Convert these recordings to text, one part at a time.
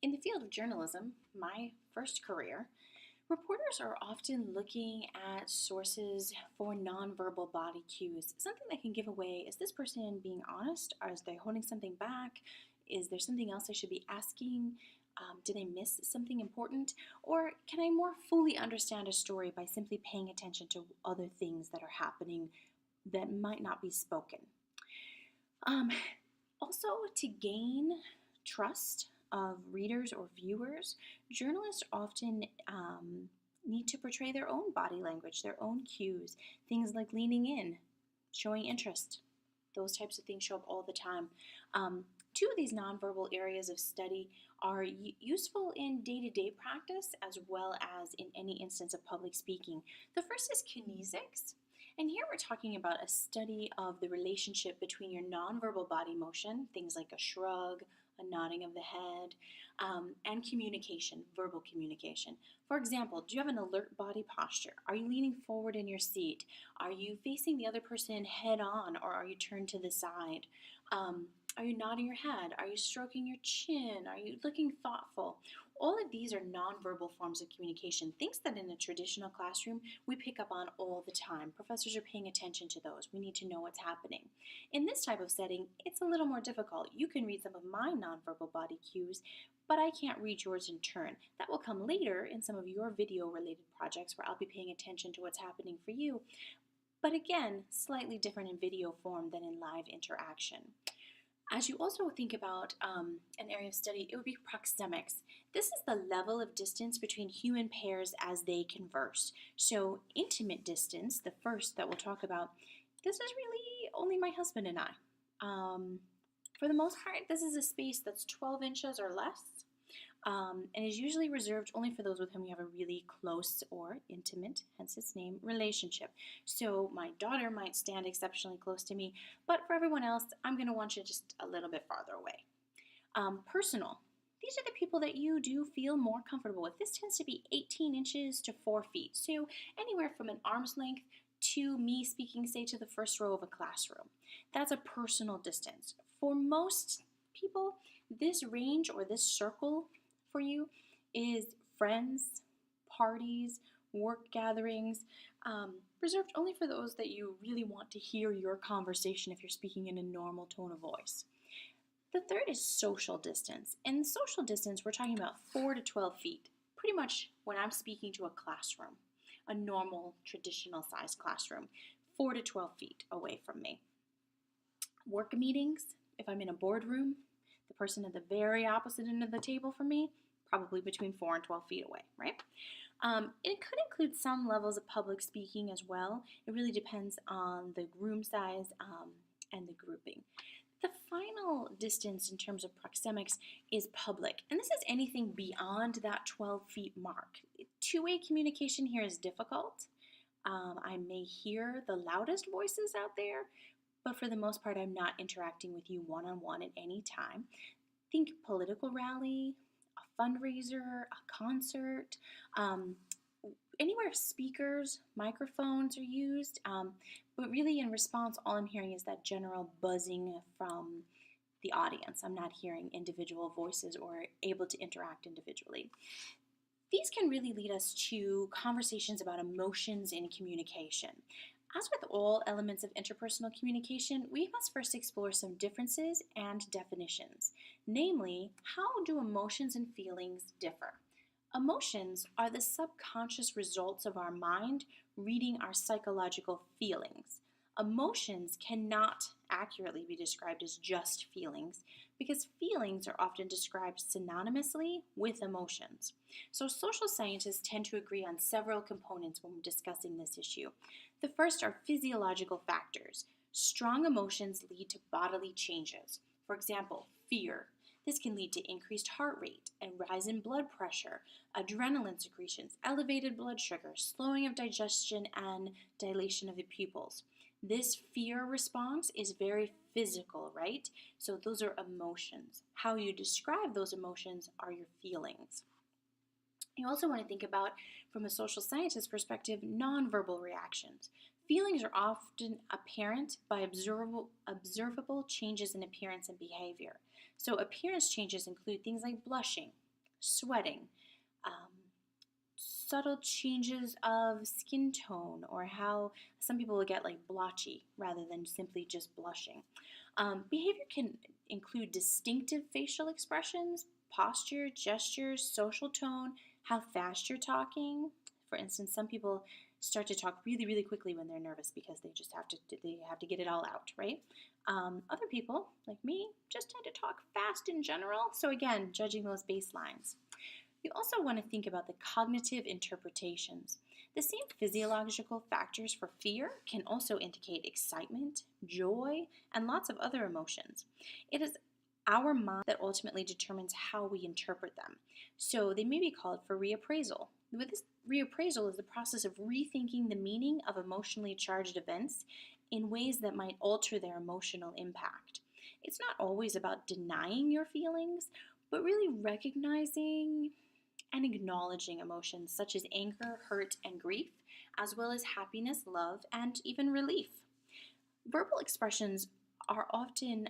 In the field of journalism, my first career, reporters are often looking at sources for nonverbal body cues, something that can give away, is this person being honest? Or is they holding something back? Is there something else I should be asking? Did I miss something important? Or can I more fully understand a story by simply paying attention to other things that are happening that might not be spoken? Um, Also, to gain trust of readers or viewers, journalists often need to portray their own body language, their own cues, things like leaning in, showing interest. Those types of things show up all the time. Two of these nonverbal areas of study are useful in day to day practice as well as in any instance of public speaking. The first is kinesics. And here we're talking about a study of the relationship between your nonverbal body motion, things like a shrug, a nodding of the head, and communication, verbal communication. For example, do you have an alert body posture? Are you leaning forward in your seat? Are you facing the other person head on, or are you turned to the side? Are you nodding your head? Are you stroking your chin? Are you looking thoughtful? All of these are nonverbal forms of communication, things that in a traditional classroom we pick up on all the time. Professors are paying attention to those. We need to know what's happening. In this type of setting, it's a little more difficult. You can read some of my nonverbal body cues, but I can't read yours in turn. That will come later in some of your video-related projects where I'll be paying attention to what's happening for you. But again, slightly different in video form than in live interaction. As you also think about an area of study, it would be proxemics. This is the level of distance between human pairs as they converse. So intimate distance, the first that we'll talk about, this is really only my husband and I. For the most part, this is a space that's 12 inches or less. And is usually reserved only for those with whom you have a really close or intimate, hence its name, relationship. So my daughter might stand exceptionally close to me, but for everyone else, I'm going to want you just a little bit farther away. Personal. These are the people that you do feel more comfortable with. This tends to be 18 inches to 4 feet. So anywhere from an arm's length to me speaking, say, to the first row of a classroom. That's a personal distance. For most people, this range or this circle for you is friends, parties, work gatherings, reserved only for those that you really want to hear your conversation if you're speaking in a normal tone of voice. The third is social distance. In social distance, we're talking about 4 to 12 feet, pretty much when I'm speaking to a classroom, a normal, traditional size classroom, 4 to 12 feet away from me. Work meetings, if I'm in a boardroom, the person at the very opposite end of the table from me, probably between 4 and 12 feet away, right? It could include some levels of public speaking as well. It really depends on the room size and the grouping. The final distance in terms of proxemics is public, and this is anything beyond that 12 feet mark. Two-way communication here is difficult. I may hear the loudest voices out there, but for the most part, I'm not interacting with you one-on-one at any time. Think political rally, a fundraiser, a concert, anywhere speakers, microphones are used, but really in response, all I'm hearing is that general buzzing from the audience. I'm not hearing individual voices or able to interact individually. These can really lead us to conversations about emotions in communication. As with all elements of interpersonal communication, we must first explore some differences and definitions. Namely, how do emotions and feelings differ? Emotions are the subconscious results of our mind reading our psychological feelings. Emotions cannot accurately be described as just feelings because feelings are often described synonymously with emotions. So social scientists tend to agree on several components when discussing this issue. The first are physiological factors. Strong emotions lead to bodily changes. For example, fear. This can lead to increased heart rate and rise in blood pressure, adrenaline secretions, elevated blood sugar, slowing of digestion, and dilation of the pupils. This fear response is very physical, right? So those are emotions. How you describe those emotions are your feelings. You also want to think about, from a social scientist perspective, nonverbal reactions. Feelings are often apparent by observable changes in appearance and behavior. So appearance changes include things like blushing, sweating, um, subtle changes of skin tone, or how some people will get like blotchy rather than simply just blushing. Behavior can include distinctive facial expressions, posture, gestures, social tone, how fast you're talking. For instance, some people start to talk really, really quickly when they're nervous because they have to get it all out, right? Other people, like me, just tend to talk fast in general. So again, judging those baselines. You also want to think about the cognitive interpretations. The same physiological factors for fear can also indicate excitement, joy, and lots of other emotions. It is our mind that ultimately determines how we interpret them. So they may be called for reappraisal. With this reappraisal is the process of rethinking the meaning of emotionally charged events in ways that might alter their emotional impact. It's not always about denying your feelings, but really recognizing and acknowledging emotions such as anger, hurt, and grief, as well as happiness, love, and even relief. Verbal expressions are often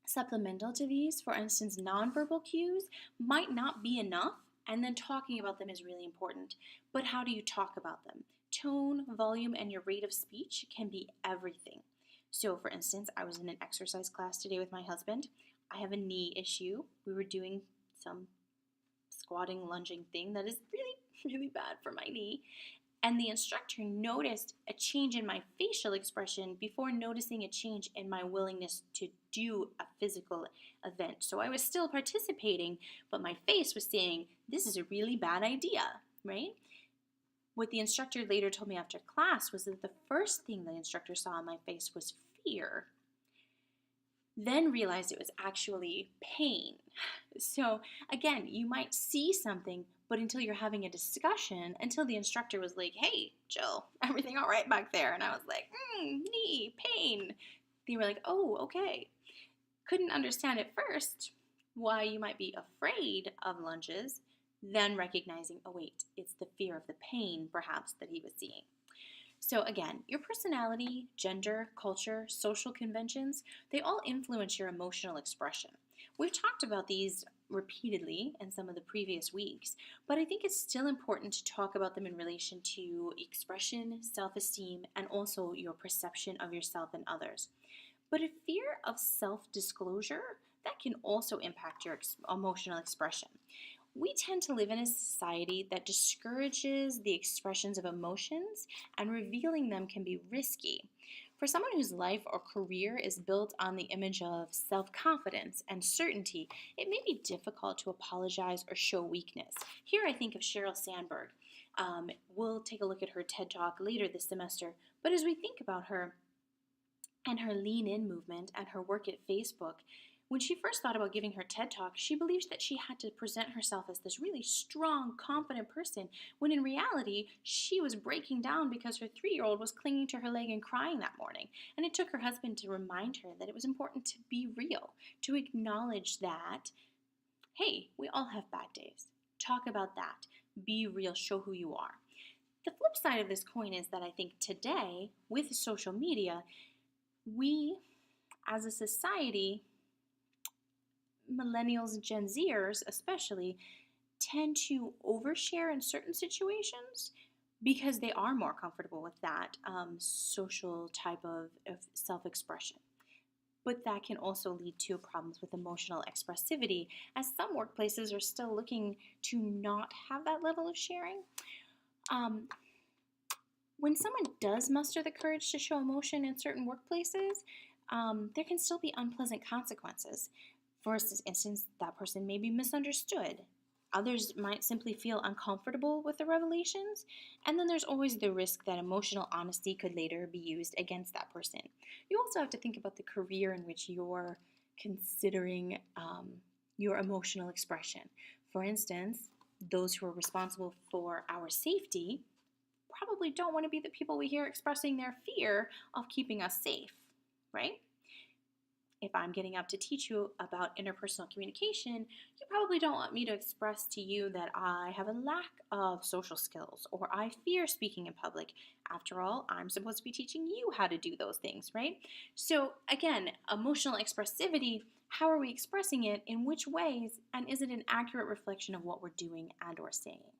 supplemental to these. For instance, nonverbal cues might not be enough, and then talking about them is really important. But how do you talk about them? Tone, volume, and your rate of speech can be everything. So, for instance, I was in an exercise class today with my husband. I have a knee issue. We were doing some squatting, lunging thing that is really, really bad for my knee. And the instructor noticed a change in my facial expression before noticing a change in my willingness to do a physical event. So I was still participating, but my face was saying, this is a really bad idea, right? What the instructor later told me after class was that the first thing the instructor saw on my face was fear, then realized it was actually pain. So again, you might see something, but until you're having a discussion, until the instructor was like, hey, Jill, everything all right back there? And I was like, knee, pain. They were like, oh, okay. Couldn't understand at first why you might be afraid of lunges, then recognizing, oh wait, it's the fear of the pain perhaps that he was seeing. So again, your personality, gender, culture, social conventions, they all influence your emotional expression. We've talked about these repeatedly in some of the previous weeks, but I think it's still important to talk about them in relation to expression, self-esteem, and also your perception of yourself and others. But a fear of self-disclosure, that can also impact your emotional expression. We tend to live in a society that discourages the expressions of emotions, and revealing them can be risky. For someone whose life or career is built on the image of self-confidence and certainty, it may be difficult to apologize or show weakness. Here I think of Sheryl Sandberg. We'll take a look at her TED Talk later this semester, but as we think about her and her Lean In movement and her work at Facebook, when she first thought about giving her TED Talk, she believed that she had to present herself as this really strong, confident person, when in reality, she was breaking down because her 3-year-old was clinging to her leg and crying that morning. And it took her husband to remind her that it was important to be real, to acknowledge that, hey, we all have bad days. Talk about that. Be real. Show who you are. The flip side of this coin is that I think today, with social media, we, as a society, millennials and Gen Zers especially, tend to overshare in certain situations because they are more comfortable with that social type of self-expression. But that can also lead to problems with emotional expressivity, as some workplaces are still looking to not have that level of sharing. When someone does muster the courage to show emotion in certain workplaces, there can still be unpleasant consequences. For instance, that person may be misunderstood. Others might simply feel uncomfortable with the revelations. And then there's always the risk that emotional honesty could later be used against that person. You also have to think about the career in which you're considering your emotional expression. For instance, those who are responsible for our safety probably don't want to be the people we hear expressing their fear of keeping us safe, right? If I'm getting up to teach you about interpersonal communication, you probably don't want me to express to you that I have a lack of social skills or I fear speaking in public. After all, I'm supposed to be teaching you how to do those things, right? So again, emotional expressivity How are we expressing it? In which ways? And is it an accurate reflection of what we're doing and or saying?